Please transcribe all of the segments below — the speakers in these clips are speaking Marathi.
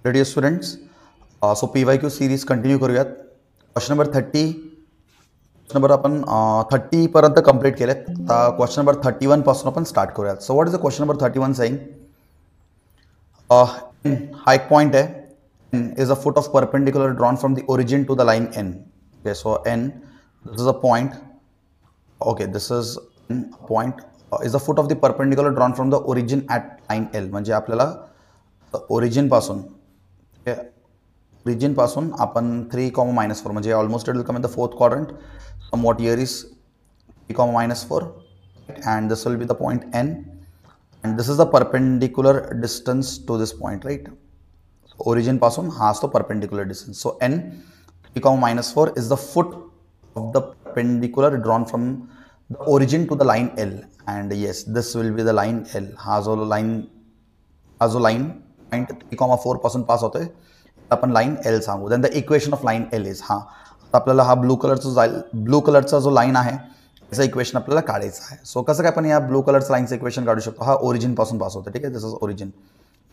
Deere students, so PYQ series continue करूयात. क्वेश्चन नंबर 30 आपण 30पर्यंत कंप्लीट केलेत. आता क्वेश्चन नंबर 31 पासून आपण स्टार्ट करूयात. So what is the question number 31 saying? हा एक पॉइंट आहे. N is a foot of perpendicular drawn from the origin to the line N. Okay, so N, this is a point. Okay, this is a point. Is a foot of the perpendicular drawn from the origin at line L. म्हणजे आपल्याला ओरिजिन पासून रिजन पासून आपण 3,-4 म्हणजे almost it will come in the fourth quadrant. Somewhat here is 3,-4 and this will be the point N, and this is the perpendicular distance to this point, right? Origin पासून हा असतो perpendicular distance. So N 3,-4 is the foot of the perpendicular drawn from the origin to the line L, and yes, this will be the line L. हा जो लाईन पॉइंट 3,4 पासून पास होतोय आपण लाईन L सांगू. Then the equation of line L is आपल्याला हा ब्लू कलरचा जो लाईन आहे त्याचं इक्वेशन आपल्याला काढायचं आहे. सो कसं काय आपण या ब्लू कलरचं लाईनचं इक्वेशन काढू शकतो? हा ओरिजिन पासून पास होतो, ठीक आहे. This is origin.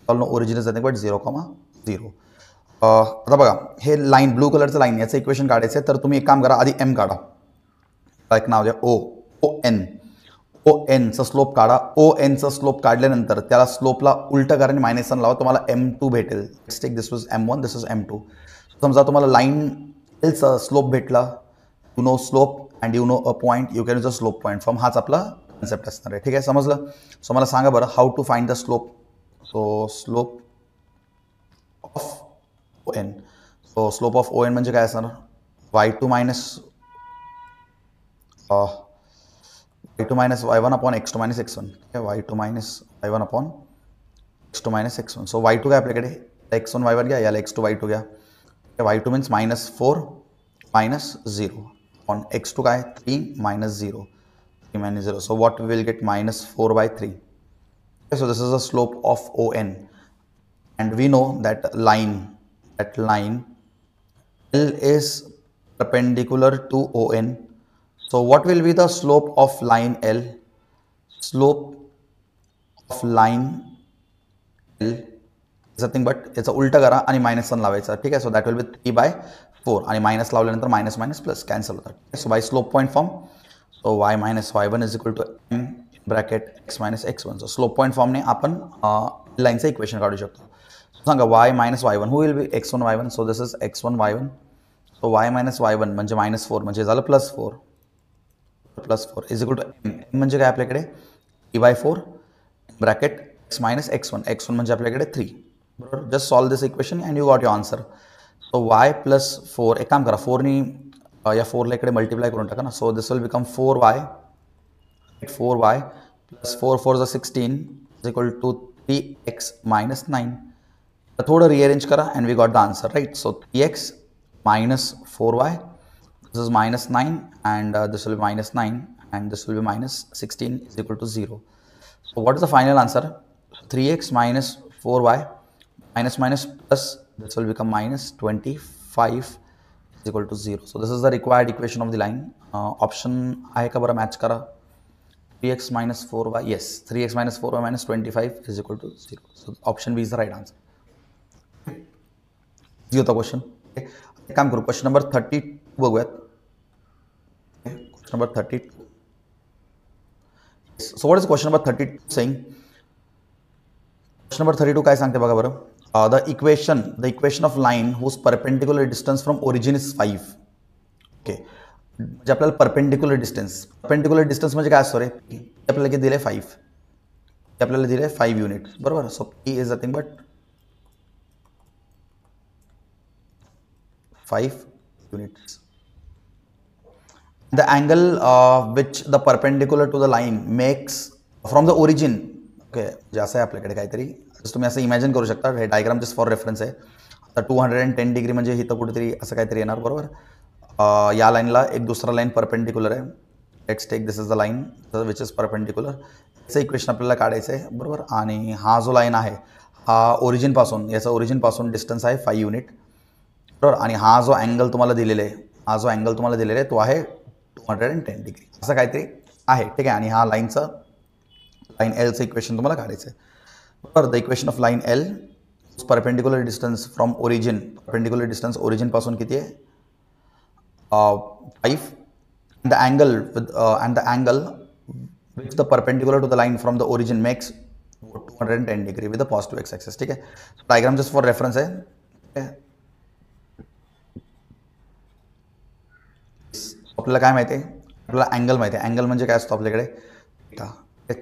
Origin is nothing but 0,0. आता बघा, हे लाईन ब्लू कलरचं लाईन याचं इक्वेशन काढायचं आहे. तर तुम्ही एक काम करा, आधी M काढा. एक नाव द्या ON चा स्लोप काढा. ON चा स्लोप काढल्यानंतर त्याला स्लोपला उलटं करा आणि -1 लावा, तुम्हाला M2 भेटेल. लेट्स टेक दिस वाज M1, दिस इज M2. समजा तुम्हाला लाईन L चा स्लोप भेटला, you know slope and you know a point, you can use a slope point form. हाच आपला कन्सेप्ट असणार आहे, ठीक आहे. समजलं? सो मला सांगा बरं, how to find the slope. So slope of ON. So slope of ON म्हणजे काय असणार? y2 minus y1 upon x2 minus x1. y2 minus y1 upon x2 minus x1. So y2 काय आपल्याकडे? x1 y1 घ्या, याला x2 y2 घ्या. y2 means -4 minus 0 on x2 काय? 3 minus 0. 3 minus 0. So what we will get? -4/3. Okay, so this is the slope of ON, and we know that line L is perpendicular to ON. So what will be the slope of line L? Slope of line L is nothing but याचा उलटा करा आणि -1 लावायचा, ठीक आहे. सो दॅट विल बी 3/4 आणि मायनस लावल्यानंतर मायनस मायनस प्लस कॅन्सल होतात. So by slope point form, so y minus y1 is equal to m bracket x minus x1. So slope point फॉर्मने आपण लाईनचं इक्वेशन काढू शकतो. सांगा y minus y1, who will be x1 y1. So this is x1 y1. So y minus y1 म्हणजे -4 म्हणजे झालं +4 इज इक्वल टू m म्हणजे काय आपल्याकडे? 3/4 ब्रॅकेट x minus x1 म्हणजे आपल्याकडे 3. बरोबर. Just solve this equation and you got your answer. So y + 4, एक काम करा, 4नी या 4ला इकडे मल्टिप्लाय करून टाका ना. So this will become 4y + 4 4 = 16 is equal to 3x minus 9. थोडं रिअरेंज करा and we got the answer, right. So 3x minus 4y, this is -9 and this will be -9 and this will be -16 is equal to 0. So what is the final answer? 3x minus 4y minus plus this will become -25 is equal to 0. So this is the required equation of the line. Option आहे का बरं, मॅच करा. 3x minus 4y, yes, 3x minus 4y minus 25 is equal to 0. So option B is the right answer. जी होता क्वेश्चन. एक काम करू, क्वेश्चन नंबर 32 बघूयात. Question number 32. So what is question number 32 saying? Question number 32 काय सांगते बघा बरं. The equation of line whose perpendicular distance from origin is 5. Okay, म्हणजे आपल्याला परपेंडिक्युलर डिस्टन्स म्हणजे काय असतो रे? आपल्याला किती दिले? 5. आपल्याला दिले 5 युनिट, बरोबर. So P is nothing but 5 units. The angle which the perpendicular to the line makes from the origin. Okay, जसं आहे आपल्याकडे काहीतरी, तुम्ही असं इमॅजिन करू शकता. हे डायग्राम जस्ट फॉर रेफरन्स आहे. आता 210 डिग्री म्हणजे इथं कुठेतरी असं काहीतरी येणार, बरोबर. या लाईनला एक दुसरा लाईन परपेंडिक्युलर आहे. Let's take this is the line which is perpendicular. याचं इक्वेशन आपल्याला काढायचं आहे, बरोबर. आणि हा जो लाईन आहे हा ओरिजिनपासून डिस्टन्स आहे 5 युनिट, बरोबर. आणि हा जो अँगल तुम्हाला दिलेला आहे तो आहे 210 डिग्री, असं काहीतरी आहे, ठीक आहे. आणि हा लाईन Lचं इक्वेशन तुम्हाला काढायचं आहे, बरोबर. The equation of line L perpendicular distance from origin, perpendicular distance origin पासून किती आहे 5, the angle with and the angle which the perpendicular to the line from the origin makes 210 degree with the positive x axis. ठीक आहे, डायग्राम जस्ट फॉर रेफरन्स आहे. आपल्याला काय माहिती आहे, आपल्याला अँगल माहिती आहे. अँगल म्हणजे काय असतो आपल्याकडे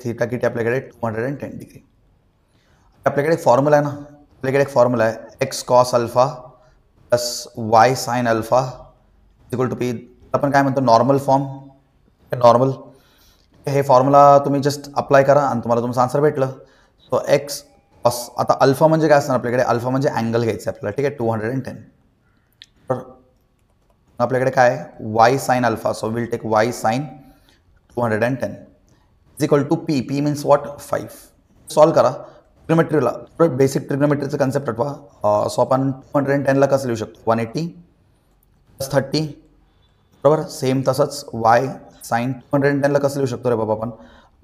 थीटा किती आपल्याकडे 210 डिग्री. आपल्याकडे एक फॉर्म्युला आहे ना, आपल्याकडे एक फॉर्म्युला आहे x cos alpha plus y sine alpha equal to p. आपण काय म्हणतो नॉर्मल फॉर्म. नॉर्मल हे फॉर्म्युला तुम्ही जस्ट अप्लाय करा आणि तुम्हाला तुमचं आन्सर भेटलं. सो एक्स कॉस, आता अल्फा म्हणजे काय असणार आपल्याकडे, अल्फा म्हणजे अँगल घ्यायचं आहे आपल्याला. ठीक आहे, 210. तर आपल्याकडे काय आहे y sine alpha. So will take y sine 210 is equal to p. P means what 5. Solve करा. ट्रिग्नोमेट्रीला बेसिक ट्रिग्नोमेट्रीचं कन्सेप्ट आठवा. सो आपण 210ला कसं लिहू शकतो 180 प्लस 30 बरोबर. सेम तसंच वाय साइन 210ला कसं लिहू शकतो रे बाबा आपण,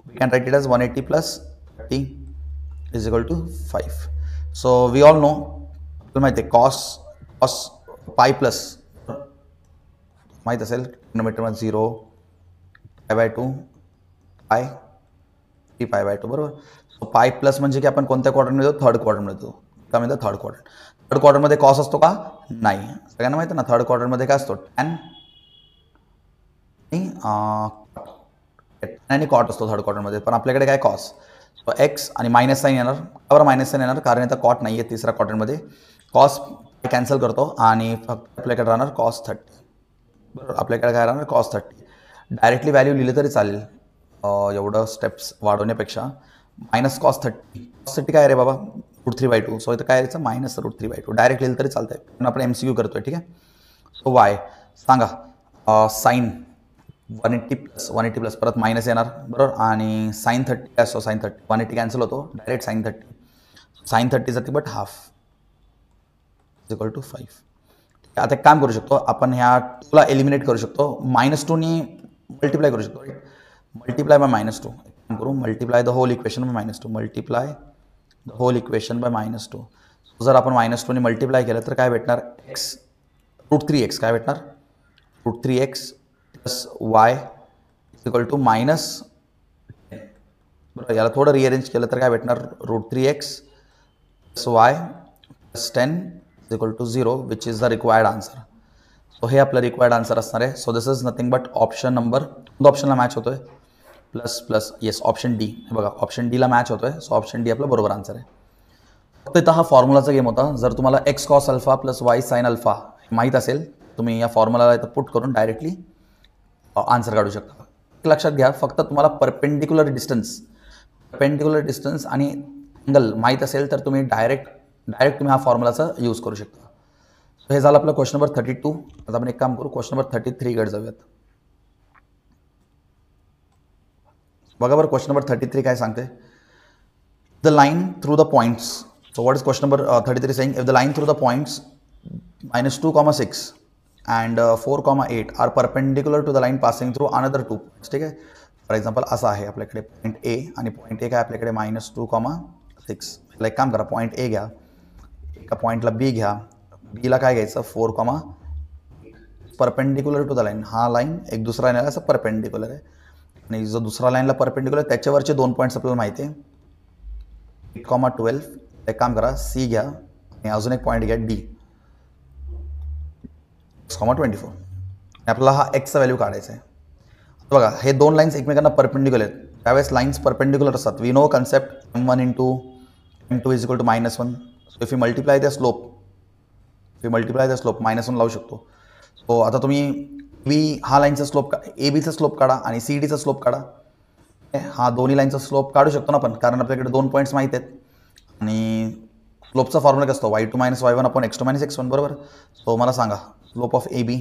we can write it as 180 plus 30 is equal to 5. So we all know, माहिती आहे कॉस पाय प्लस माहीत असेल ट्रिग्नोमेट्रीमध्ये 0 π/2 पाय 3 π/2 बरोबर. सो पाय प्लस म्हणजे की आपण कोणत्या क्वाड्रंटमध्ये येतो, थर्ड क्वाड्रंटमध्ये येतो. काय म्हणतो थर्ड क्वाड्रंट. थर्ड क्वाड्रंटमध्ये कॉस असतो का, नाही. सगळ्यांना माहिती आहे ना थर्ड क्वाड्रंटमध्ये काय असतो टॅन आणि कॉट असतो थर्ड क्वाड्रंटमध्ये. पण आपल्याकडे काय कॉस. सो एक्स आणि मायनस साईन येणार. बरोबर मायनस साईन येणार कारण आता कॉट नाही आहे तिसऱ्या क्वाड्रंटमध्ये. कॉस कॅन्सल करतो आणि फक्त आपल्याकडे राहणार कॉस 30 बरोबर. आपल्याकडे काय राहणार कॉस 30. डायरेक्टली व्हॅल्यू लिहिली तरी चालेल एवढं स्टेप्स वाढवण्यापेक्षा. मायनस कॉस 30 काय रे बाबा √3/2. सो इथं काय यायचं मायनस √3/2 डायरेक्ट लिहिलं तरी चालतंय पण आपण MCQ करतोय. ठीक आहे. सो वाय सांगा साईन 180 प्लस परत मायनस येणार बरोबर. आणि साईन 30 काय असतो साईन 30 180 कॅन्सल होतो डायरेक्ट साईन 30 जाते बट हाफ इक्वल टू 5. आता एक काम करू शकतो आपण, ह्या 2ला एलिमिनेट करू शकतो. -2नी मल्टिप्लाय करू शकतो. मल्टिप्लाय बाय -2 करू. Multiply the whole equation by -2. Multiply the whole equation by -2. जर आपण -2नी मल्टिप्लाय केलं तर काय भेटणार एक्स √3x. काय भेटणार √3x plus y equal to -10 बरोबर. याला थोडं रिअरेंज केलं तर काय भेटणार √3x plus y plus 10 equal to 0 which is the required answer. So हे आपलं रिक्वायर्ड आन्सर असणार आहे. So this is nothing but option number, ऑप्शनला मॅच होतोय plus plus yes option D. बघा ऑप्शन डीला मॅच होतोय. सो ऑप्शन डी आपलं बरोबर आन्सर आहे. फक्त इथं हा फॉर्म्युलाचा गेम होता. जर तुम्हाला x cos alpha plus y sine alpha माहीत असेल तुम्ही या फॉर्म्युलाला इथं पुट करून डायरेक्टली आन्सर काढू शकता. लक्षात घ्या फक्त तुम्हाला परपेंडिकुलर डिस्टन्स आणि अँगल माहीत असेल तर तुम्ही डायरेक्ट तुम्ही हा फॉर्म्युलाचा यूज करू शकता. सो हे झालं आपलं क्वेश्चन नंबर 32. आता आपण एक काम करू क्वेश्चन नंबर 33 कडे जाऊयात. बघा बरं क्वेश्चन नंबर 33 काय सांगते. The line through the points. So what is question number 33 saying if the line through the points -2,6 and 4,8 are perpendicular to the line passing through another 2 points. ठीक आहे. फॉर एक्झाम्पल असं आहे आपल्याकडे पॉईंट ए आणि पॉईंट ए काय आपल्याकडे -2,6. लाईक काम करा पॉईंट ए घ्या, एका पॉईंटला बी घ्या, बीला काय घ्यायचं 4, परपेंडिकुलर टू द लाईन. हा लाईन एक दुसरा लाईनला असं परपेंडिकुलर आहे आणि जो दुसरा लाईनला परपेंडिकुलर त्याच्यावरचे 2 पॉईंट्स आपल्याला माहिती आहे 8,12. एक काम करा सी घ्या आणि अजून एक पॉईंट घ्या डी 6,24. आपल्याला हा एक्सचा व्हॅल्यू काढायचा आहे. बघा हे 2 लाईन्स एकमेकांना परपेंडिकुलर आहेत. त्यावेळेस लाईन्स परपेंडिकुलर असतात. We know concept m1 × m2 is equal to -1. So if you multiply the slope -1 लावू शकतो. सो आता तुम्ही हा लाईनचा स्लोप ए बीचा स्लोप काढा आणि सी डीचा स्लोप काढा. हा दोन्ही लाईनचा स्लोप काढू शकतो ना आपण कारण आपल्याकडे 2 पॉईंट्स माहीत आहेत आणि स्लोपचा फॉर्म्युला कसं y2 - y1 upon x2 - x1 बरोबर. सो मला सांगा स्लोप ऑफ ए बी.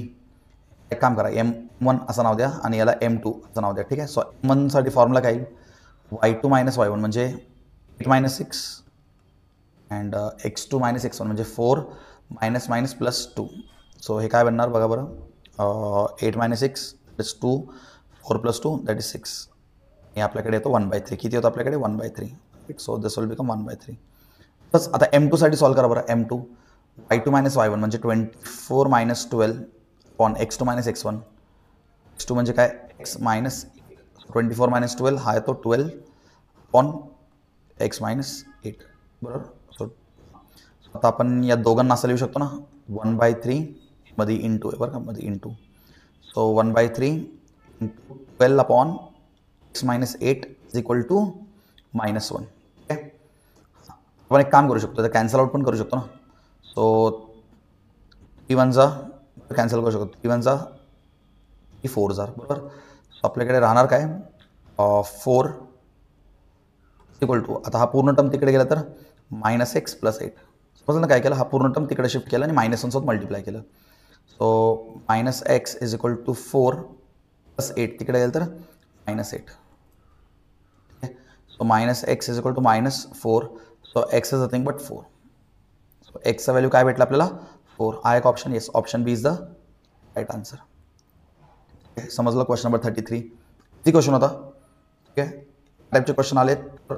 एक काम करा m1 असं नाव द्या आणि याला m2 असं नाव द्या. ठीक आहे. सो m1 साठी फॉर्म्युला काय येईल y2 - y1 म्हणजे 8 - 6 अँड x2 - x1 म्हणजे 4 - -2. सो हे काय बनणार बघा बरं 8 - 6 + 2 4 + 2 दॅट इज 6. हे आपल्याकडे येतो 1/3. किती होतं आपल्याकडे 1/3. So this will become 1/3. तसंच आता M2 साठी सॉल्व करा बरं. M2 y2 मायनस y1 म्हणजे 24 minus 12 upon x2 minus x1. x2 म्हणजे काय x मायनस 24 मायनस 12 हा आहे तो 12 अपॉन x मायनस 8 बरोबर. सो आता आपण या दोघांना असं लिहू शकतो ना 1/3 मध्ये इंटू आहे बरं का, मध्ये into. So 1/3 into 12 upon x minus 8 is equal to -1. Okay, आपण एक काम करू शकतो, तर कॅन्सल आउट पण करू शकतो ना. सो 3 चा कॅन्सल करू शकतो, 3 चा 4 जार बरोबर. आपल्याकडे राहणार काय 4 इक्वल टू, आता हा पूर्ण टर्म तिकडे गेला तर -x + 8. समजलं ना काय केलं, हा पूर्ण टर्म तिकडे शिफ्ट केला आणि -1 सोबत मल्टिप्लाय केलं. So -x is equal to 4 + 8 तिकडे गेलं तर -8. So -x is equal to -4. So x is nothing but 4. So x चा व्हॅल्यू काय भेटला आपल्याला 4. हा एक option, yes option B is the right answer. समजलं. क्वेश्चन नंबर 33 किती क्वेश्चन होता. ठीक आहे, टाईपचे क्वेश्चन आले तर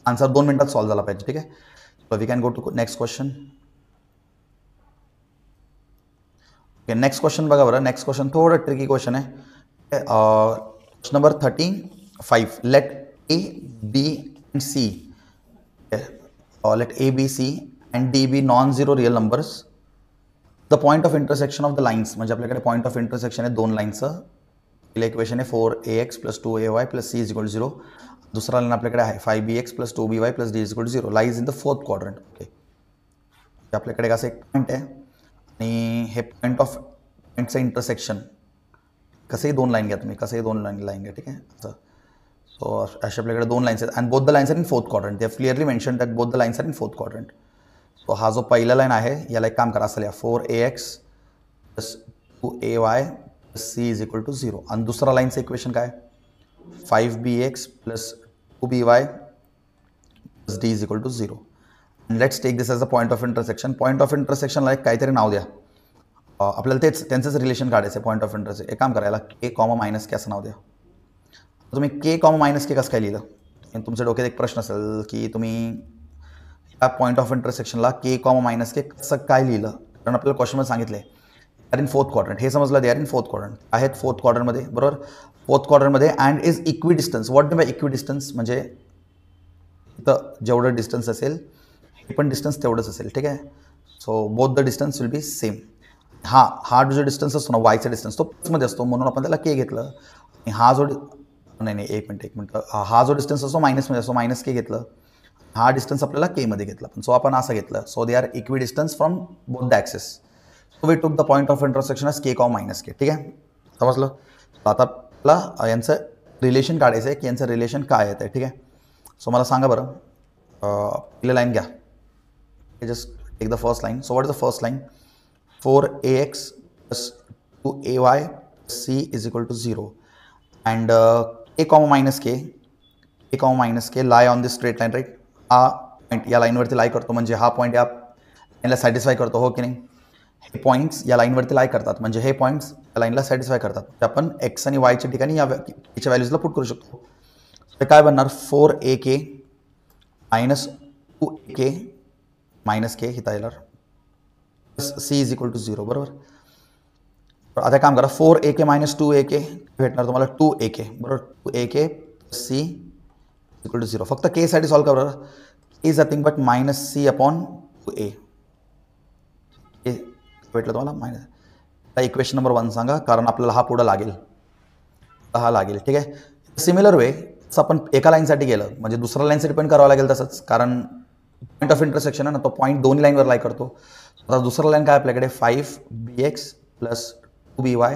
आन्सर 2 मिनिटात सॉल्व्ह झाला पाहिजे. ठीक आहे, so we can go to next question. Okay, next question बघा बरं. नेक्स्ट क्वेश्चन थोडं ट्रिकी क्वेश्चन आहे. Question number 35. Let A, B and C, let A, B, C and D be non-zero real numbers. The point of intersection of the lines, म्हणजे आपल्याकडे पॉईंट ऑफ इंटरसेक्शन आहे दोन लाईनचं. पहिलं इक्वेशन आहे 4ax + 2ay + c = 0. दुसरा लाईन आपल्याकडे आहे 5bx + 2by + d = 0. Lies in the fourth quadrant. Okay, आपल्याकडे कसं एक पॉईंट आहे आणि हे पॉईंट ऑफ पॉईंटचं इंटरसेक्शन, कसंही दोन लाईन घ्या तुम्ही, कसंही दोन लाईन घ्या. ठीक आहे, असं. सो अशा आपल्याकडे दोन लाईन्स आहेत and both the lines R in fourth quadrant. They have clearly mention that both the lines R in fourth quadrant. So हा जो पहिला लाईन आहे याला एक काम करा, असं लिहा 4ax + 2ay + c = 0. आणि दुसरा लाईनचं इक्वेशन काय 5bx + 2by + d = 0. Let's take this as a point of intersection. Point of इंटरसेक्शनला एक काहीतरी नाव द्या. आपल्याला त्यांचंच रिलेशन काढायचं आहे पॉईंट ऑफ इंटरसेक्शन. एक काम करायला k, - असं नाव द्या. तुम्ही k, -k कसं काय लिहिलं. तुमच्या डोक्यात एक प्रश्न असेल की तुम्ही या पॉईंट ऑफ इंटरसेक्शनला k, -k कसं काय लिहिलं. कारण आपल्याला क्वेश्चनमध्ये सांगितलं आहे they are in fourth quadrant. हे समजलं they are in fourth quadrant, आहेत फोर्थ क्वाड्रंटमध्ये बरोबर. फोर्थ क्वाड्रंटमध्ये and is equidistance. What by equidistance म्हणजे इथं जेवढं डिस्टन्स असेल हे पण डिस्टन्स तेवढंच असेल. ठीक आहे, so both the distance will be same. हा जो डिस्टन्स असतो ना वायचा डिस्टन्स तो प्लसमध्ये असतो म्हणून आपण त्याला k घेतलं. आणि हा जो नाही एक मिनटं हा जो डिस्टन्स असतो मायनसमध्ये असतो -k घेतलं. हा डिस्टन्स आपल्याला k मध्ये घेतला. पण सो आपण असं घेतलं. So they are equidistance from both the axes. So we took the point of intersection as k, -k. ठीक आहे, समजलं. आता आपल्याला यांचं रिलेशन काढायचं आहे की यांचं रिलेशन काय येतं. ठीक आहे, सो मला सांगा बरं. पहिली लाईन घ्या, just take the first line. So what is the first line 4ax + 2ay + c = 0. and k, -k lie on this straight line, right. हा पॉईंट या लाईनवरती लाई करतो म्हणजे हा पॉईंट या लाईनला सॅटिस्फाय करतो, हो की नाही. हे पॉईंट्स या लाईनवरती लाई करतात म्हणजे हे पॉईंट्स या लाईनला सॅटिस्फाय करतात. तर आपण x आणि y च्या ठिकाणी याच्या व्हॅल्यूजला पुट करू शकतो. तर काय बनणार 4ak - 2ak -k हिता येणार c = 0 बरोबर. आता काम करा 4ak - 2ak भेटणार तुम्हाला 2ak बरोबर. 2ak + c = 0. फक्त k साठी सॉल्व्ह करा. Is nothing but -c upon 2a. हे भेटलं तुम्हाला आता इक्वेशन नंबर 1 सांगा, कारण आपल्याला हा पुढं लागेल, हा लागेल. ठीक आहे, सिमिलर वे आपण एका लाईनसाठी गेलं म्हणजे दुसऱ्या लाईनसाठी पण करावं लागेल तसंच, कारण पॉईंट ऑफ इंटरसेक्शन आहे ना, तो पॉईंट दोन्ही लाईनवर लाई करतो. आता दुसरा लाईन काय आपल्याकडे 5bx + 2by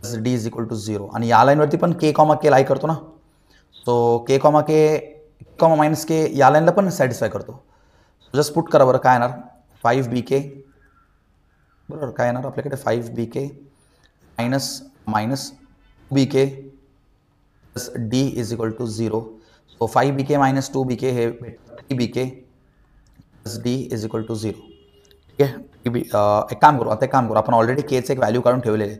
+ d = 0. आणि या लाईनवरती पण k, k लाई करतो ना. सो k, -k या लाईनला पण सॅटिस्फाय करतो. जस्ट पुट करा बरं. काय येणार 5bk बरोबर. काय येणार आपल्याकडे 5bk - -2bk + d = 0. So 5bk - 2bk हे 3bk + d = 0. ठीक आहे, एक काम करू आपण ऑलरेडी केचं एक व्हॅल्यू काढून ठेवलेले.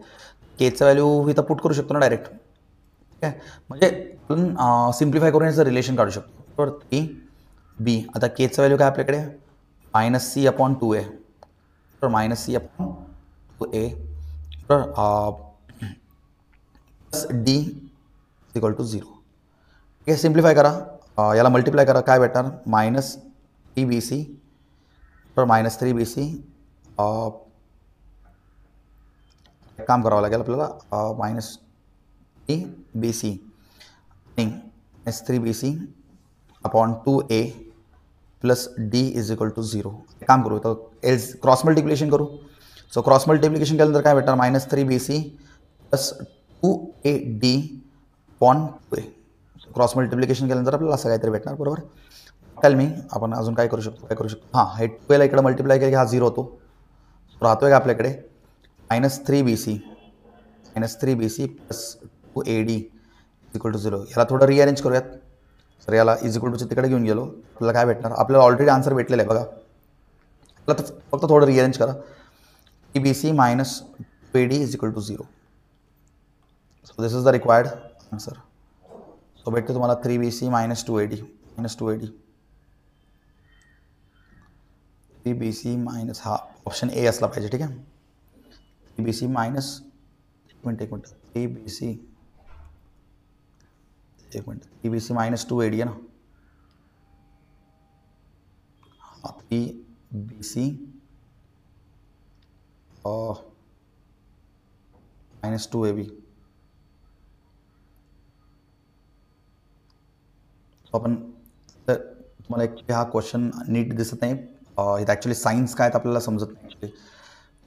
केचं व्हॅल्यू इथं पुट करू शकतो ना डायरेक्ट. ठीक आहे, म्हणजे आपण सिम्प्लिफाय करून याचं रिलेशन काढू शकतो. बरोबर. 3 बी. आता केचं व्हॅल्यू काय आपल्याकडे मायनस सी अपॉन 2a, तर मायनस सी अपॉन 2a, तर प्लस डी इक्वल टू 0. ठीक आहे, सिम्प्लिफाय करा, याला मल्टिप्लाय करा, काय भेटणार मायनस 3bc, तर मायनस 3bc, काम करावं लागेल आपल्याला, मायनस 3bc आणि minus 3bc upon 2a plus d is equal to 0. काम करू, तर एल्स क्रॉस मल्टिप्लिकेशन करू. सो क्रॉस मल्टिप्लिकेशन केल्यानंतर काय भेटणार minus 3bc plus 2ad upon 2a. Cross multiplication केल्यानंतर आपल्याला असं काहीतरी भेटणार, बरोबर. टेल मी आपण अजून काय करू शकतो, हां, हे 2a इकडे मल्टिप्लाय केलं की हा 0 होतो, राहतोय का आपल्याकडे minus 3bc plus 2ad equal to 0. याला थोडं रिअरेंज करूयात. तर याला इज इक्वल टूच्या तिकडे घेऊन गेलो, आपल्याला काय भेटणार, आपल्याला ऑलरेडी आन्सर भेटलेलं आहे बघा, आपल्याला फक्त थोडं रिअरेंज करा. 3bc minus 2ad is equal to 0. So this is the required answer. So भेटते तुम्हाला 3bc minus 2ad 3bc minus, हा ऑप्शन ए असला पाहिजे. ठीक आहे, 3bc मायनस, एक मिनट 3bc माइनस 2ad है ना, 3bc माइनस 2ab. आपण तुम्हाला एक हा क्वेश्चन नीट दिसत नाही, इथं ॲक्च्युली सायन्स काय आपल्याला समजत नाही,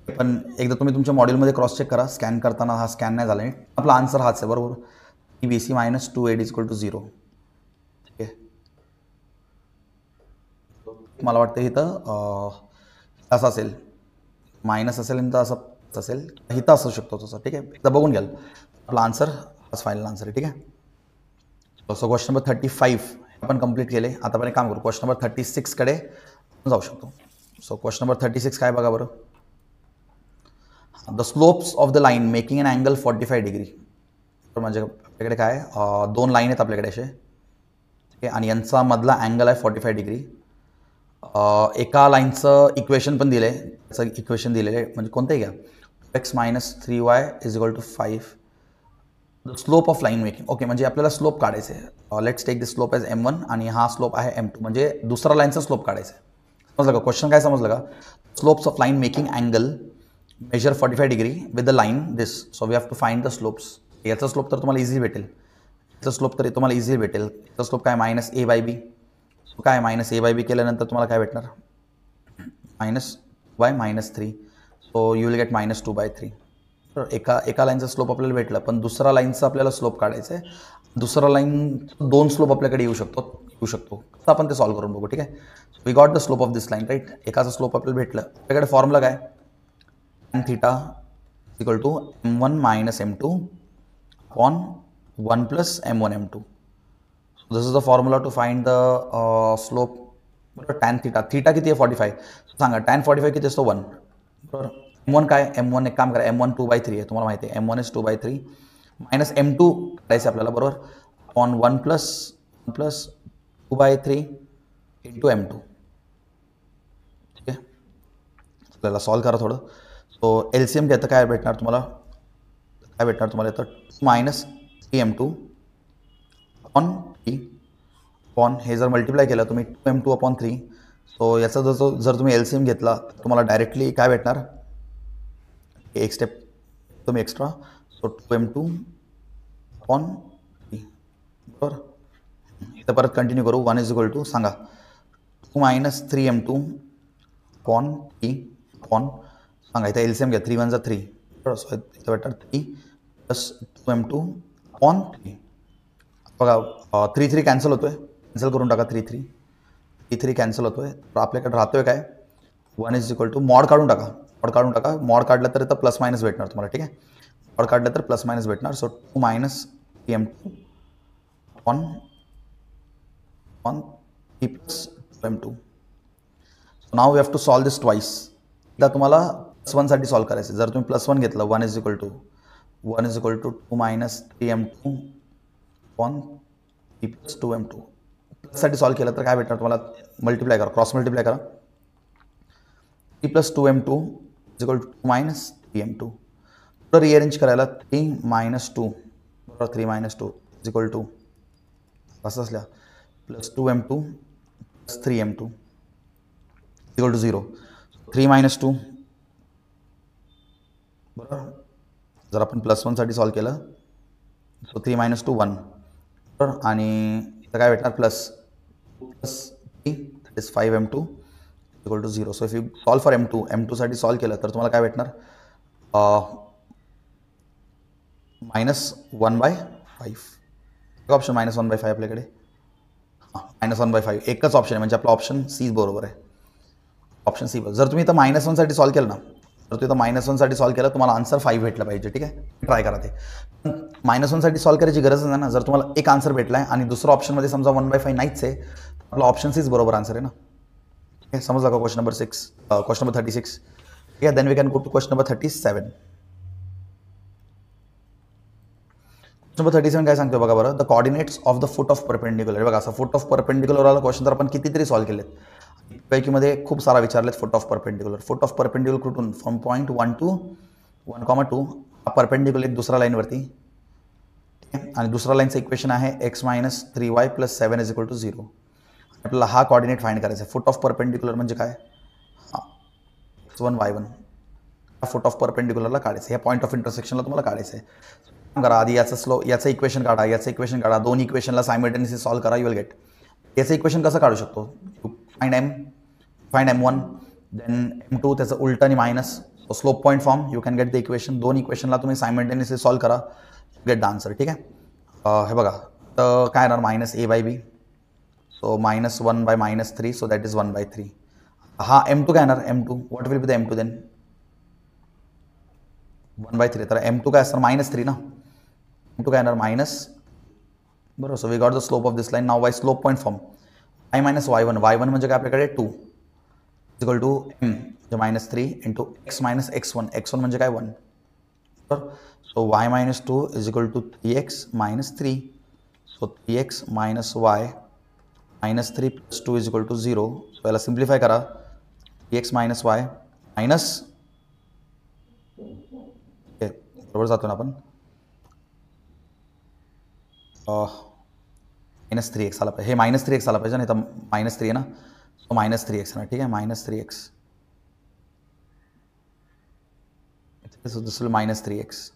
पण एकदा तुम्ही तुमच्या मॉड्यूलमध्ये क्रॉस चेक करा, स्कॅन करताना हा स्कॅन नाही झाला नीट, आपला आन्सर हाच आहे, बरोबर. 3bc minus 2ad is equal to 0. ठीक आहे, मला वाटतं इथं असं असेल, मायनस असेल आणि असं असेल, इथं असू शकतो तसं. ठीक आहे, एकदा बघून घ्याल, आपला आन्सर हाच फायनल आन्सर आहे. ठीक आहे, सो क्वेश्चन नंबर 35 आपण कंप्लीट केले. आता आपण एक काम करू, क्वेश्चन नंबर 36 कडे जाऊ शकतो. सो क्वेश्चन नंबर 36 काय बघा बरं, the slopes of the line making an angle 45 degree. तर म्हणजे आपल्याकडे काय दोन लाईन आहेत आपल्याकडे असे, ठीक आहे, आणि यांचा मधला अँगल आहे 45 डिग्री. एका लाईनचं इक्वेशन पण दिलं आहे, त्याचं इक्वेशन दिलेलं आहे, म्हणजे कोणतंही घ्या, x minus 3y is equal to 5, the slope of line making. Okay, म्हणजे आपल्याला स्लोप काढायचं आहे. Let's take this slope as m1 आणि हा स्लोप आहे m2, म्हणजे दुसरा लाईनचा स्लोप काढायचा आहे. समजलं का क्वेश्चन, काय समजलं का, slopes of line making angle measure 45 degree with the line this, so we have to find the slopes. याचा स्लोप तर तुम्हाला इझी भेटेल, याचा स्लोप तर तुम्हाला इझी भेटेल. याचा स्लोप काय मायनस a बाय बी, काय मायनस a बाय बी केल्यानंतर तुम्हाला काय भेटणार minus by minus 3, so you will get minus 2 by 3. तर एका लाईनचा स्लोप आपल्याला भेटला, पण दुसरा लाईनचा आपल्याला स्लोप काढायचा आहे. दुसरा लाईन दोन स्लोप आपल्याकडे येऊ शकतो, तर आपण ते सॉल्व्ह करून बघू. ठीक आहे, we got the slope of this line, right. एकाचा स्लोप आपल्याला भेटलं, आपल्याकडे फॉर्म्युला काय, tan theta equal to m1 minus m2 upon 1 plus m1 m2. This is the formula to find the slope. बरोबर, टॅन थीटा किती आहे 45, सांगा टॅन 45 किती असतो 1, बरोबर. m1 काय, m1 एक काम करा, m1 2/3 आहे, तुम्हाला माहिती आहे m1 इज 2/3 मायनस m2 करायचं आपल्याला, बरोबर, अपॉन 1 प्लस 2/3 इंटू m2. ठीक आहे, आपल्याला सॉल्व्ह करा थोडं. सो LCM घेतं काय भेटणार तुम्हाला, येतं मायनस 3m2 अपॉन 3 अपॉन, हे जर मल्टिप्लाय केलं तुम्ही 2m2 अपॉन 3, सो याचा जर तुम्ही LCM घेतला तर तुम्हाला डायरेक्टली काय भेटणार, एक स्टेप तुम्ही एक्स्ट्रा, सो 2m2 अपॉन 3, बरोबर. इथं परत कंटिन्यू करू, 1 इज इक्वल टू सांगा 2 मायनस 3m2 अपॉन 3 अपॉन, सांगा इथं LCM घ्या, 3 1 जा 3, बरोबर. सो इथं भेटणार 3 प्लस 2m2 अपॉन 3. बघा 3 3 कॅन्सल होतोय, कॅन्सल करून टाका, 3 3 कॅन्सल होतोय, तर आपल्याकडे राहतोय काय 1 इज इक्वल टू, मॉड काढून टाका, मॉड काढलं तर इथं प्लस मायनस भेटणार तुम्हाला. ठीक आहे, मॉड काढलं तर प्लस मायनस भेटणार. So 2 minus 3m2 upon 3 plus 2m2. So now we have to solve this twice. एकदा तुम्हाला +1 साठी सॉल्व करायचं, जर तुम्ही +1 घेतलं, 1 is equal to 2 minus 3m2 upon 3 plus 2m2, साठी सॉल्व्ह केलं तर काय भेटणार तुम्हाला, मल्टिप्लाय करा, क्रॉस मल्टिप्लाय करा. 3 + 2m2 = 2 - 3m2. तर रिअरेंज करायला 3 - 2 बरोबर, 3 - 2 = असं असल्या प्लस 2m2 + 3m2 = 0. 3 - 2 बरोबर, जर आपण +1 साठी सॉल्व्ह केलं सो 3 - 2 1 बरोबर, आणि इथं काय भेटणार plus 3 that is 5m2 = 0. So if you solve for m2 साठी सॉल्व केलं तर तुम्हाला काय भेटणार, -1/5. ऑप्शन -1/5 आपल्याकडे, -1/5 एकच ऑप्शन आहे, म्हणजे आपला ऑप्शन सी बरोबर आहे. Option C. जर तुम्ही इथं -1 साठी सॉल्व केलं ना, तर तुम्ही इथं -1 साठी सॉल्व केलं तुम्हाला आन्सर 5 भेटला पाहिजे. ठीक आहे, ट्राय करा ते. -1 साठी सॉल्व करायची गरज नाही ना, जर तुम्हाला एक आन्सर भेटला आहे आणि दुसरं ऑप्शनमध्ये समजा 1/5 नाहीच आहे, आपला ऑप्शन सीच बरोबर आन्सर आहे ना. ठीक आहे, समजला का क्वेश्चन नंबर 6, क्वेश्चन नंबर 36. ठीक आहे, then we can go to question number 37. Number 37 काय सांगतो बघा बरं, the coordinates of the foot of perpendicular. बघा असं फुट ऑफ परपेंडिक्युलर वाला क्वेश्चन तर आपण कितीतरी सॉल्व्ह केलेत, पैकीमध्ये खूप सारा विचारलेत foot of perpendicular. Foot of perpendicular कुठून, फ्रॉम पॉईंट 1 to 1,2 हा परपेंडिक्युलर एक दुसरा लाईनवरती. ठीक आहे, आणि दुसरा लाईनचं इक्वेशन आहे x - 3y + 7 = 0. आपल्याला हा कॉर्डिनेट फाइंड करायचा आहे. फुट ऑफ परपेंडिक्युलर म्हणजे काय, x1 y1 फुट ऑफ परपेंडिक्युलरला काढायचं, या पॉईंट ऑफ इंटरसेक्शनला तुम्हाला काढायचं आहे. करा आधी याचं इक्वेशन काढा, याचं इक्वेशन काढा, दोन इक्वेशनला सायमल्टेनियसली सॉल्व्ह करा, यू विल गेट. याचं इक्वेशन कसं काढू शकतो, फाइंड m1 देन m2 त्याचं उलटं आणि minus, slope point form, you can get the equation. दोन इक्वेशनला तुम्ही सायमल्टेनियसली सॉल्व्ह करा, गेट द आन्सर. ठीक आहे, हे बघा तर काय येणार, -a/b, so -1/-3, so that is 1/3. हा m2 काय येणार, m2 what will be the m2 then, 1/3. तर m2 काय असणार, -3 ना, m2 काय येणार मायनस, बरोबर. So we got the slope of this line. Now by slope point form y - y1 म्हणजे काय आपल्याकडे 2 = m म्हणजे -3 × x - x1, x1 म्हणजे काय 1, बरोबर. So y - 2 = 3x - 3, so 3x - y - 3 + 2 = 0. So याला सिम्प्लिफाय करा, 3x - y मायनस, बरोबर जातो ना आपण, -3x आला पाहिजे, हे -3x आला पाहिजे, नाही तर -3 आहे ना, सो -3x ना. ठीक आहे, -3x, so this will -3x.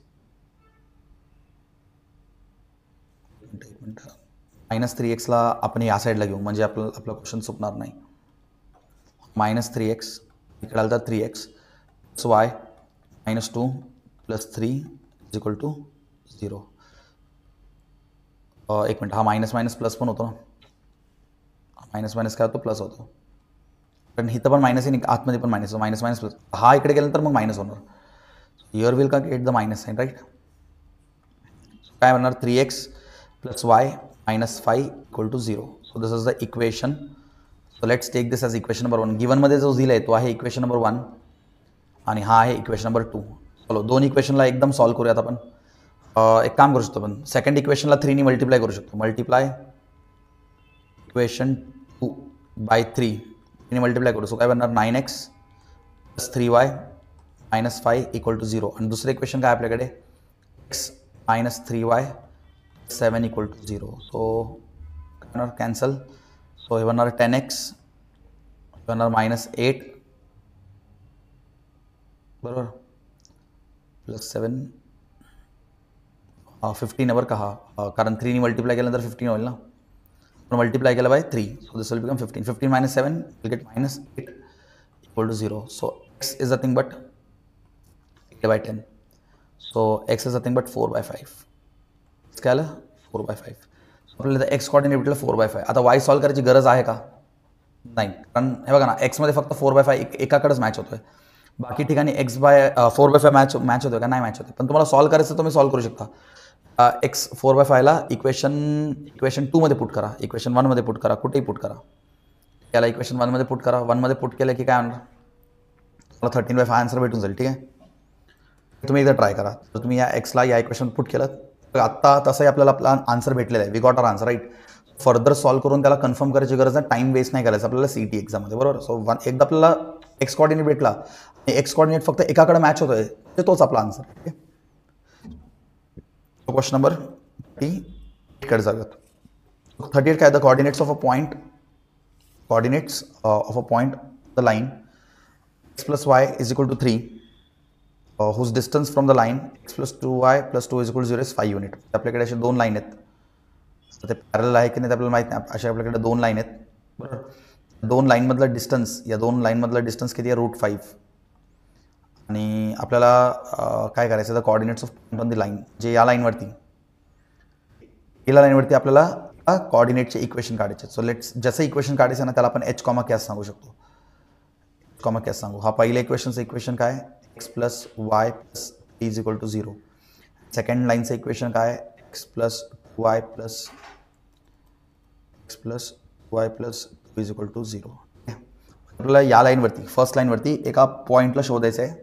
-3x ला आपण या साईडला घेऊ, म्हणजे आपला क्वेश्चन चुकणार नाही. -3x इकडे आलं तर 3x y -2 + 3 = 0. एक मिनिट, हा मायनस प्लस पण होतो ना, मायनस काय होतो, प्लस होतो, कारण इथं पण मायनस आहे, आतमध्ये पण मायनस, मायनस प्लस, हा इकडे गेल्यानंतर मग मायनस होणार. हिअर विल का get the minus sign, right. काय म्हणणार, 3x + y - 5 = 0. So this is the equation. So let's take this as equation number 1. गिवनमध्ये जो दिला आहे तो आहे इक्वेशन नंबर 1 आणि हा आहे इक्वेशन नंबर 2. चलो दोन इक्वेशनला एकदम सॉल्व्ह करूयात आपण. एक काम करू शकतो आपण, सेकंड इक्वेशनला 3 ने मल्टिप्लाय करू शकतो. मल्टिप्लाय इक्वेशन 2/3 ने मल्टिप्लाय करू. सो काय बनणार, 9x + 3y - 5 = 0. आणि दुसरं इक्वेशन काय आपल्याकडे, x - 3y 7 = 0. सो काय बनणार, कॅन्सल. सो हे बनणार 10x, हे बनणार -8 बरोबर +7 15 बरं का, हा कारण 3 ने मल्टिप्लाय केल्यानंतर 15 होईल ना, पण मल्टिप्लाय केलं by 3, so this will become 15. 15 - 7 will get -8 = 0. So x is nothing but 8/10. So x is nothing but 4/5. काय आलं, 4/5. आपल्याला एक्स कॉर्डिनेट भेटलं 4/5. आता y सॉल्व्ह करायची गरज आहे का, नाही, कारण हे बघा ना, एक्समध्ये फक्त 4/5 एकाकडेच मॅच होतोय, बाकी ठिकाणी x/4/5 मॅच होतोय का, नाही मॅच होतोय. पण तुम्हाला सॉल्व्ह करायचं तुम्ही सॉल्व्ह करू शकता. x 4/5 ला इक्वेशन 2 मध्ये पुट करा, इक्वेशन 1 मध्ये पुट करा, कुठेही पुट करा. याला इक्वेशन 1 मध्ये पुट करा. 1 मध्ये पुट केलं की काय होणार, मला 13/5 आन्सर भेटून जाईल. ठीक आहे, तुम्ही एकदा ट्राय करा. तर तुम्ही या एक्सला या इक्वेशन पुट केलं तर आत्ता तसंही आपल्याला आपला आन्सर भेटलेला आहे, we got our answer, right. Further solve करून त्याला कन्फर्म करायची गरज नाही, टाइम वेस्ट नाही करायचा आपल्याला सीईटी एक्झाममध्ये, बरोबर. सो एकदा आपल्याला एक्स कॉर्डिनेट भेटला आणि एक्स कॉर्डिनेट फक्त एकाकडे मॅच होतोय तर तोच आपला आन्सर. ओके, क्वेश्चन नंबर 38 कडे जाऊयात. 38 काय, the coordinates of a point the line x plus y is equal to 3 whose distance from the line x plus 2y plus 2 is equal to 0 is 5 unit. आपल्याकडे असे दोन लाईन आहेत, ते पॅरल आहे की नाही आपल्याला माहित नाही, अशा आपल्याकडे दोन लाईन आहेत, बरोबर. दोन लाईन मधला डिस्टन्स, या दोन लाईन मधला डिस्टन्स किती आहे, √5. आणि आपल्याला काय करायचं, the coordinates of point on the line, जे या लाईनवरती, या लाईनवरती आपल्याला कॉर्डिनेटचे इक्वेशन काढायचे. सो लेट्स, जसं इक्वेशन काढायचं ना त्याला आपण h, कॅस सांगू शकतो. कॅस सांगू. हा पहिल्या इक्वेशनचं इक्वेशन काय, x plus y plus is equal to 0. Second लाईनचं इक्वेशन काय, x plus y plus is equal to 0. आपल्याला या लाईनवरती, फर्स्ट लाईनवरती एका पॉईंटला शोधायचं आहे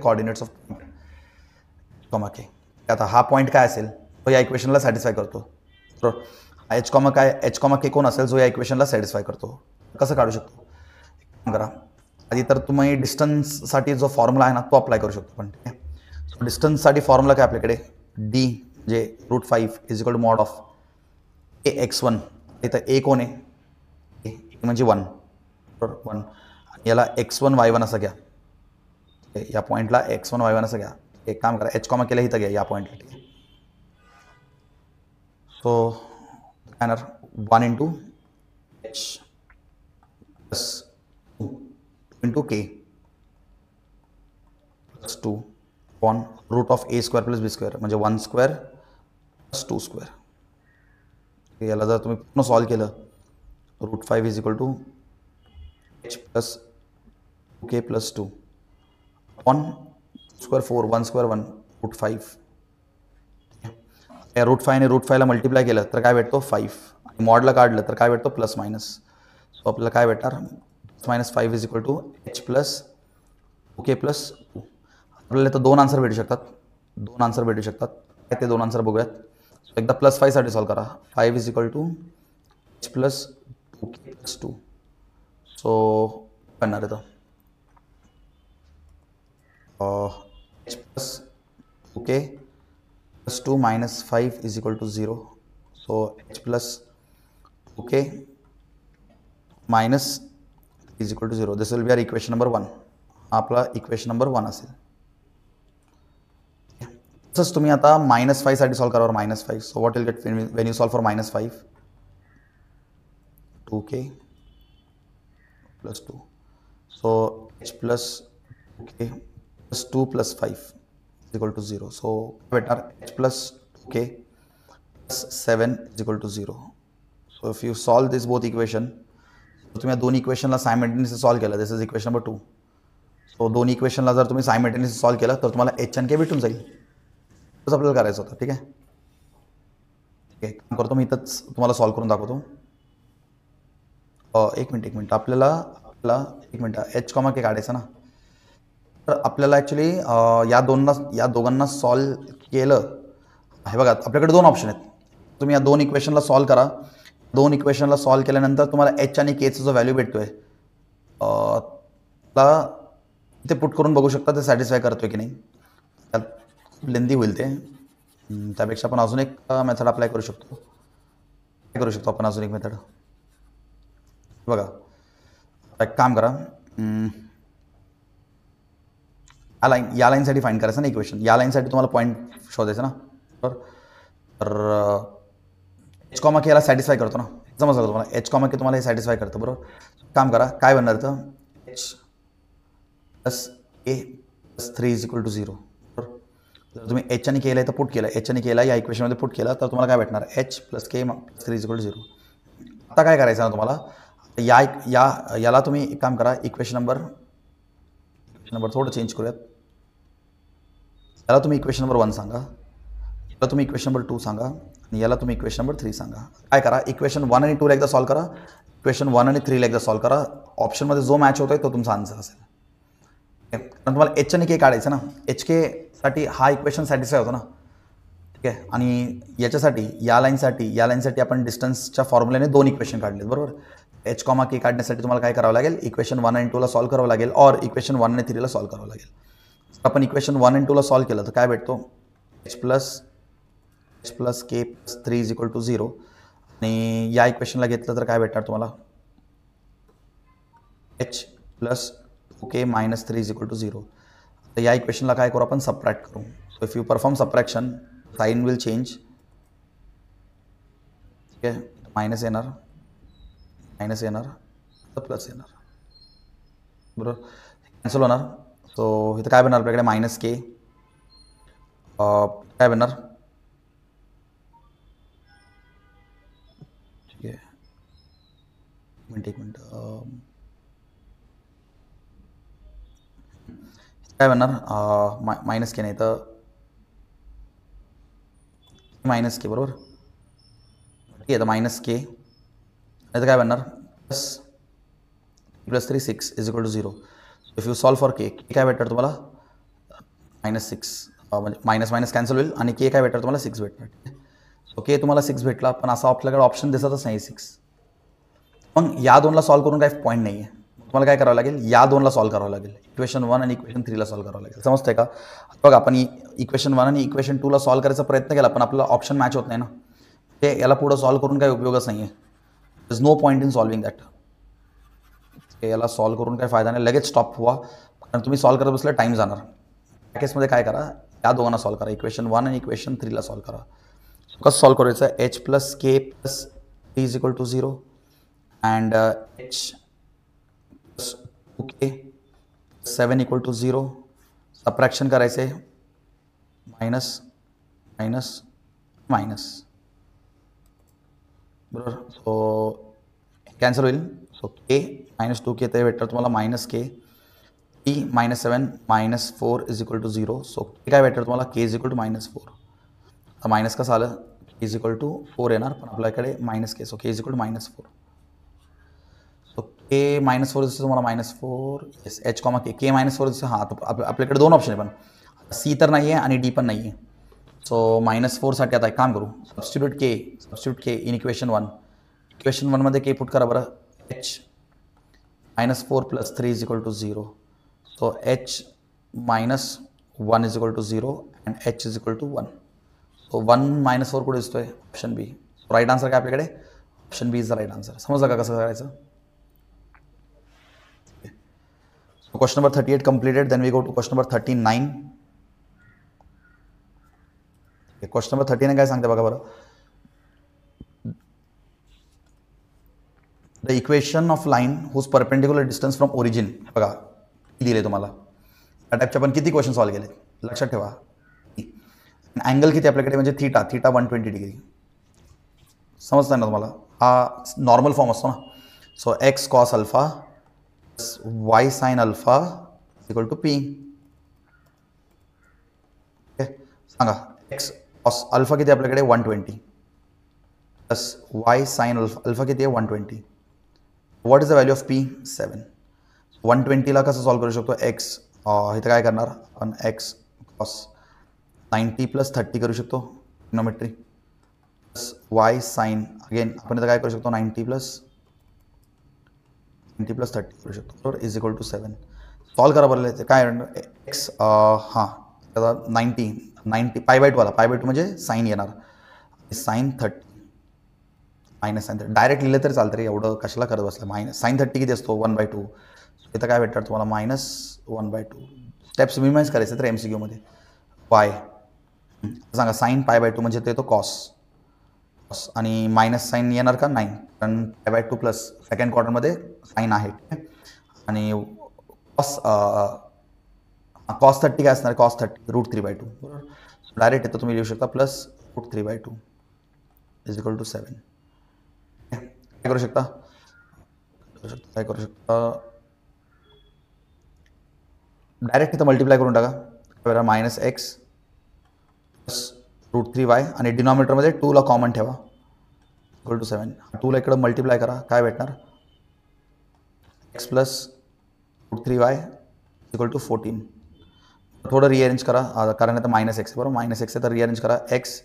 कॉर्डिनेट्स ऑफ पॉईंट के. आता हा पॉईंट काय असेल तो या इक्वेशनला सॅटिस्फाय करतो, बरोबर. h, एच के कोण असेल जो या इक्वेशनला सॅटिस्फाय करतो. कसं काढू शकतो, करा आधी तर तुम्ही डिस्टन्ससाठी जो फॉर्म्युला आहे ना तो अप्लाय करू शकतो. पण ठीक आहे, सो डिस्टन्ससाठी फॉर्म्युला काय आपल्याकडे, डी जे √5 is equal to mod of x1. इथं ए कोण आहे, ए म्हणजे 1, बरोबर, 1. याला x1 y1 असं घ्या, या पॉईंटला x1 y1 असं घ्या. एक काम करा, h, केला इथं घ्या या पॉईंटला, ठीक आहे. सो काय येणार, 1 into h plus 2 into k plus 2 upon √a² plus b², म्हणजे 1² प्लस 2². याला जर तुम्ही पूर्ण सॉल्व केलं, √5 is equal to h plus 2k plus 2 upon square 4, 1² 1 √5. या √5 ने √5ला मल्टिप्लाय केलं तर काय भेटतो, 5. आणि मॉडला काढलं तर काय भेटतो, प्लस मायनस. सो आपल्याला काय भेटणार, -5 is equal to h plus 2k plus 2. आपल्याला तर दोन आन्सर भेटू शकतात. काय ते दोन आन्सर बघूयात. सो एकदा +5 साठी सॉल्व करा. 5 is equal to h plus 2k plus 2. So करणार आहे h plus 2k plus 2 minus 5 is equal to 0. So h plus 2k minus is equal to 0. This will be our equation number 1. आपला equation number 1 असेल. तसंच तुम्ही आता -5 साठी सॉल्व करा, -5. So what will get when you solve for -5? 2k plus 2. So h plus 2k plus 2 plus 5 is equal to 0. So better h plus 2k plus 7 is equal to 0. So if you solve this both equation, तुम्ही दोन इक्वेशनला सायमल्टेनियसली सॉल्व केलं, दिस इज इक्वेशन नंबर 2. सो दोन इक्वेशनला जर तुम्ही सायमल्टेनियसली सॉल्व केलं तर तुम्हाला h आणि k भेटून जाईल. तसं आपल्याला करायचं होतं, ठीक आहे. काम करतो मी इथंच तुम्हाला सॉल्व करून दाखवतो. एक मिनिट आपल्याला h, k काढायचं ना. तर आपल्याला ॲक्च्युली या दोघांना सॉल्व केलं, हे बघा आपल्याकडे दोन ऑप्शन आहेत. तुम्ही या दोन इक्वेशनला सॉल्व करा. दोन इक्वेशनला सॉल्व केल्यानंतर तुम्हाला h आणि kचा जो व्हॅल्यू भेटतोय त्याला इथे पुट करून बघू शकता ते सॅटिस्फाय करतोय की नाही. त्यात लेंदी होईल ते, त्यापेक्षा आपण अजून एक मेथड अप्लाय करू शकतो. काय करू शकतो आपण, अजून एक मेथड बघा. एक काम करा, या लाईनसाठी फाइंड करायचं ना इक्वेशन. या लाईनसाठी तुम्हाला पॉईंट शोधायचं ना, बरोबर. तर h, k ला सॅटिस्फाय करतो ना, समजलं तुम्हाला. h, k तुम्हाला हे सॅटिस्फाय करतं, बरोबर. काम करा, काय बनणार तर h plus a plus 3 is equal to 0. बरोबर. जर तुम्ही h आणि k ला इथं पुट केलं, h आणि k ला या इक्वेशनमध्ये पुट केलं तर तुम्हाला काय भेटणार, h plus k plus 3 is equal to 0. आता काय करायचं ना तुम्हाला, याला तुम्ही एक काम करा, इक्वेशन नंबर थोडं चेंज करूयात. याला तुम्ही इक्वेशन नंबर 1 सांगा, याला तुम्ही इक्वेशन नंबर 2 सांगा, आणि याला तुम्ही इक्वेशन नंबर 3 सांगा. काय करा, इक्वेशन 1 आणि 2 ला एकदा सॉल्व करा, इक्वेशन 1 आणि 3 ला एकदा सॉल्व करा. ऑप्शनमध्ये जो मॅच होतोय तो तुमचा आन्सर असेल. कारण तुम्हाला h आणि k काढायचं ना, h k साठी हा इक्वेशन सॅटिस्फाय होतो ना. ठीक आहे. आणि याच्यासाठी या लाईनसाठी आपण डिस्टन्सच्या फॉर्म्युल्याने 2 इक्वेशन काढलेत, बरोबर. h, k काढण्यासाठी तुम्हाला काय करावं लागेल, इक्वेशन 1 आणि 2 ला सॉल्व्ह करावं लागेल, और इक्वेशन 1 आणि 3 ला सॉल्व्ह करावं लागेल. आपण इक्वेशन 1 आणि 2 ला सॉल्व्ह केलं तर काय भेटतो, h plus k plus 3 is equal to 0. आणि या इक्वेशनला घेतलं तर काय भेटणार तुम्हाला, h plus 2k minus 3 is equal to 0. तर या इक्वेशनला काय करू आपण, सबट्रॅक्ट करू. So if you perform subtraction, sign will change. ठीक आहे, मायनस येणार तर प्लस येणार, बरोबर. कॅन्सल होणार. सो इथं काय बनणार आपल्याकडे, मायनस के काय बनणार, ठीक आहे, एक मिनिट काय बनणार, मायनस के नाही तर मायनस के, बरोबर. ठीक आहे, तर मायनस के नाही तर काय बनणार, plus 3 6 is equal to 0. If you solve for k काय भेटणार तुम्हाला, -6, म्हणजे मायनस मायनस कॅन्सल होईल आणि के काय भेटणार तुम्हाला 6 भेटणार. सो के तुम्हाला 6 भेटला, पण असा आपल्याकडे ऑप्शन दिसतच नाही 6. मग या 2ला सॉल्व्ह करून काही पॉईंट नाही आहे. तुम्हाला काय करावं लागेल, या 2ला सॉल्व्ह करावं लागेल, इक्वेशन 1 आणि इक्वेशन 3 ला सॉल्व्ह करावं लागेल. समजतंय का. बघा, आपण इक्वेशन 1 आणि इक्वेशन 2 ला सॉल्व्ह करायचा प्रयत्न केला, पण आपला ऑप्शन मॅच होत नाही ना. ते याला पुढं सॉल्व्ह करून काही उपयोगच नाही आहे. There is no point in solving that. याला सॉल्व्ह करून काही फायदा नाही, लगेच स्टॉप व्हा, कारण तुम्ही सॉल्व्ह करत बसले टाईम जाणार. त्या केसमध्ये काय करा, या दोघांना सॉल्व्ह करा, इक्वेशन 1 आणि इक्वेशन 3 ला सॉल्व्ह करा. कसं सॉल्व्ह करायचं, h plus k plus 3 is equal to 0 and h plus 2k 7 equal to 0. Subtraction करायचे, मायनस मायनस मायनस, बरोबर. सो कॅन्सल होईल. सो के -2k ते भेटणार तुम्हाला minus k, t -7 -4 is equal to 0. So k काय भेटणार तुम्हाला, k इज इक्वल टू -4. आता मायनस कसं आलं, k इज इक्वल टू 4 येणार, पण आपल्याकडे minus k, so k is equal to -4. So k -4 दिसतं तुम्हाला, -4, येस, h, k -4 दिसतं. हां, तर आपल्याकडे 2 ऑप्शन आहे, पण c तर नाही आहे आणि d पण नाही आहे. सो -4 साठी आता एक काम करू, substitute k in equation 1. Equation 1 मध्ये के पुट करा बरं, h -4 plus 3 is equal to 0. So h -1 is equal to 0 and h is equal to 1. So 1 -4 कुठे दिसतोय, ऑप्शन बी. राईट आन्सर काय आपल्याकडे, option B is the right answer. समजलं का कसं करायचं. Question number 38 completed. Then we go to question number 39. Question number 39 काय सांगते बघा बरं. The equation of line whose perpendicular distance from origin, बघा दिले तुम्हाला. त्या टाईपचे आपण किती क्वेश्चन सॉल्व्ह केले लक्षात ठेवा. अँगल किती आपल्याकडे, म्हणजे थीटा 120 डिग्री. समजतं ना तुम्हाला, हा नॉर्मल फॉर्म असतो ना. So x cos alpha y sin alpha equal to p. सांगा, x कॉस अल्फा किती आपल्याकडे 120 प्लस y sin अल्फा किती आहे 120. What is the value of p 7. 120ला कसं सॉल्व्ह करू शकतो, x इथं काय करणार आपण, x कॉस 90 प्लस 30 करू शकतो trigonometry, plus y sin again आपण इथं काय करू शकतो, 90 प्लस 30 करू शकतो, बरोबर, इज इक्वल टू 7. सॉल्व्ह करा बरं, काय एक्स, हां, आता 90 π/2 आला, π/2 म्हणजे साईन येणार, साईन 30 मायनस साईन 30. डायरेक्ट लिहिलं तरी चालतं रे, एवढं कशाला करत बसलं. मायनस साईन 30 किती असतो, 1/2. इथं काय भेटणार तुम्हाला, -1/2. स्टेप्स मिनिमाइज करायचे तर MCQ मध्ये. वाय सांगा, साईन π/2 म्हणजे ते तो कॉस, आणि मायनस साईन येणार का, नाही, कारण π/2 प्लस सेकंड क्वार्टरमध्ये साईन आहे. आणि कॉस 30 काय असणार, कॉस 30 √3/2, बरोबर. डायरेक्ट येतं तुम्ही लिहू शकता प्लस √3/2 इज इक्वल टू 7. काय करू शकता, डायरेक्ट इथं मल्टिप्लाय करून टाका, -x प्लस √3y आणि डिनॉमिनेटरमध्ये 2ला कॉमन ठेवा, इक्वल टू 7. 2ला इकडं मल्टिप्लाय करा, काय भेटणार, x plus √3y equal to 14. थोडं रिअरेंज करा, कारण आता -x आहे, बरोबर, -x आहे तर रिअरेंज करा, x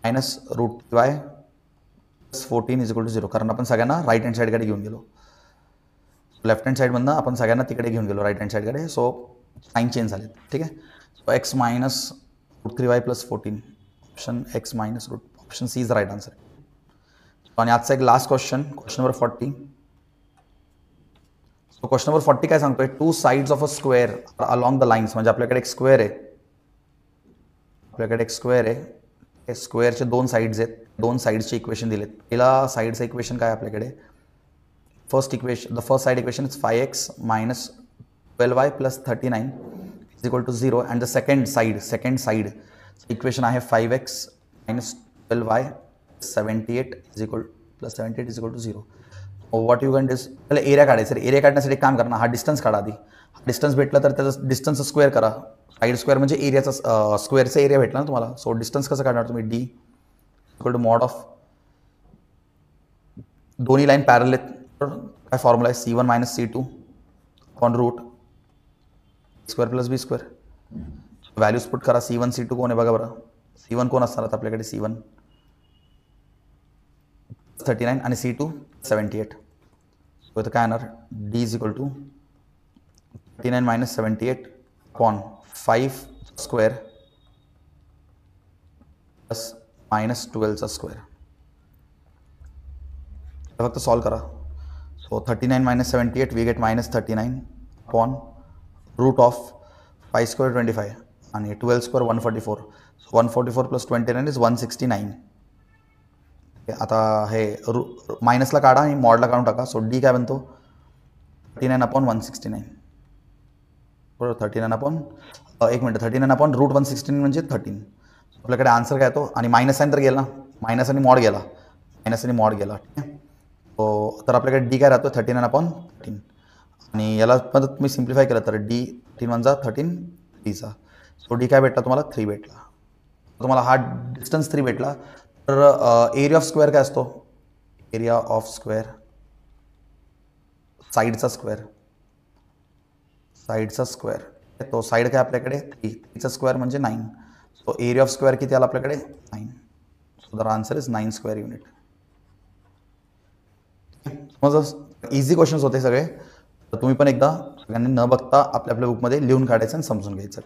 minus root y plus 14 is equal to 0, कारण आपण सगळ्यांना राईट हँड साईडकडे घेऊन गेलो. लेफ्ट हँड साईडमधनं आपण सगळ्यांना तिकडे घेऊन गेलो राईट हँड साईडकडे. सो साईन चेंज झाले. ठीक आहे. So x minus root 3y plus 14, option x minus root, option C is the right answer. आणि आजचा एक last question, question number 40. So question number 40 काय सांगतोय, two sides of a square along the lines. म्हणजे आपल्याकडे एक स्क्वेअर आहे, आपल्याकडे एक स्क्वेअर आहे, स्क्वेअरचे दोन साइड्स आहेत, दोन साइड्सचे इक्वेशन दिलेत. पहिला साइडचं इक्वेशन काय आपल्याकडे, first equation, the first side equation is 5x minus 12y plus 39 is equal to 0. And the second side equation आहे 5x minus 12y 78 is equal plus 78 is equal to 0. What you can this, त्याला एरिया काढायचं. एरिया काढण्यासाठी काम करणार, हा डिस्टन्स काढा आधी. हा डिस्टन्स भेटला तर त्याचा डिस्टन्स स्क्वेअर करा. साईड स्क्वेअर म्हणजे एरियाचा, स्क्वेअरचा एरिया भेटला ना तुम्हाला. सो डिस्टन्स कसं काढणार तुम्ही, D equal to mod of, दोन्ही लाईन पॅरल आहेत, काय फॉर्म्युला आहे, C1 minus C2 on root square plus B square. Values put करा. C1 C2 कोण आहे बघा बरं. C1 कोण असणार आता आपल्याकडे, C1 39 आणि C2 78. सो इथं काय येणार, D is equal to 39 minus 78 upon 5 square plus minus 12चा स्क्वेअर. फक्त सॉल्व करा. So 39 minus 78 we get minus 39 upon root of 5 square 25 आणि 12 स्क्वेअर 144. 144 plus 29 is 169. आता हे मायनसला काढा आणि मॉडला काढून टाका. सो डी काय बनतो, 39 अपॉन 169 बरोबर. 39 अपॉन, एक मिनट, 39 अपॉन रूट 169 म्हणजे 13. आपल्याकडे आन्सर काय येतो, आणि मायनस साईन तर गेला ना, मायनस आणि मॉड गेला, मायनस आणि मॉड गेला. ठीक आहे. तर आपल्याकडे डी काय राहतो, 39 अपॉन 13. आणि याला पण तुम्ही सिम्प्लिफाय केलं तर डी 13 1 जा 13 3चा. सो डी काय भेटला तुम्हाला, 3 भेटला. तुम्हाला हा डिस्टन्स 3 भेटला. तर एरिया ऑफ स्क्वेअर काय असतो, एरिया ऑफ स्क्वेअर, साईडचा स्क्वेअर, साईडचा स्क्वेअर. तो साईड काय आपल्याकडे 3चा स्क्वेअर म्हणजे 9. सो एरिया ऑफ स्क्वेअर किती आला आपल्याकडे, 9. So the answer is 9 square unit. मग इझी क्वेश्चन्स होते सगळे. तर तुम्ही पण एकदा सगळ्यांनी न बघता आपल्या बुकमध्ये लिहून काढायचं आणि समजून घ्यायचं.